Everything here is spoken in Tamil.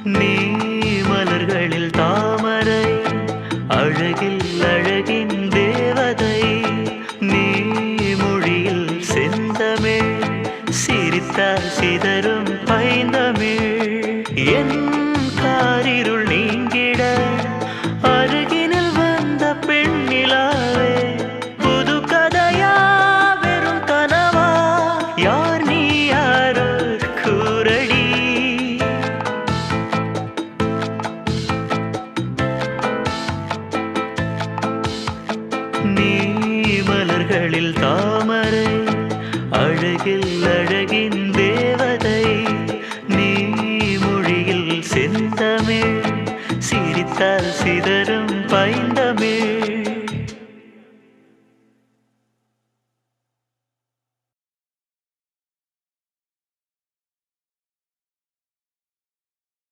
நீ மலர்களில் தாமரை, அழகில் அழகின் தேவதை. நீ மொழியில் செந்தமிழ், சிரித்தால் சிதறும் பைந்தமிழ். என் காரிருள் நீங்கிட அருகினில் வந்த பெண்ணிலாவே. புது கதையா வெறும் கனவா, யார் நீ யாரோ கூரடி. நீ மலர்களில் தாமரை, அழகில் அழகின் தேவதை. நீ மொழியில் செந்தமிழ், சிரித்தால் சிதறும் பைந்தமிழ்.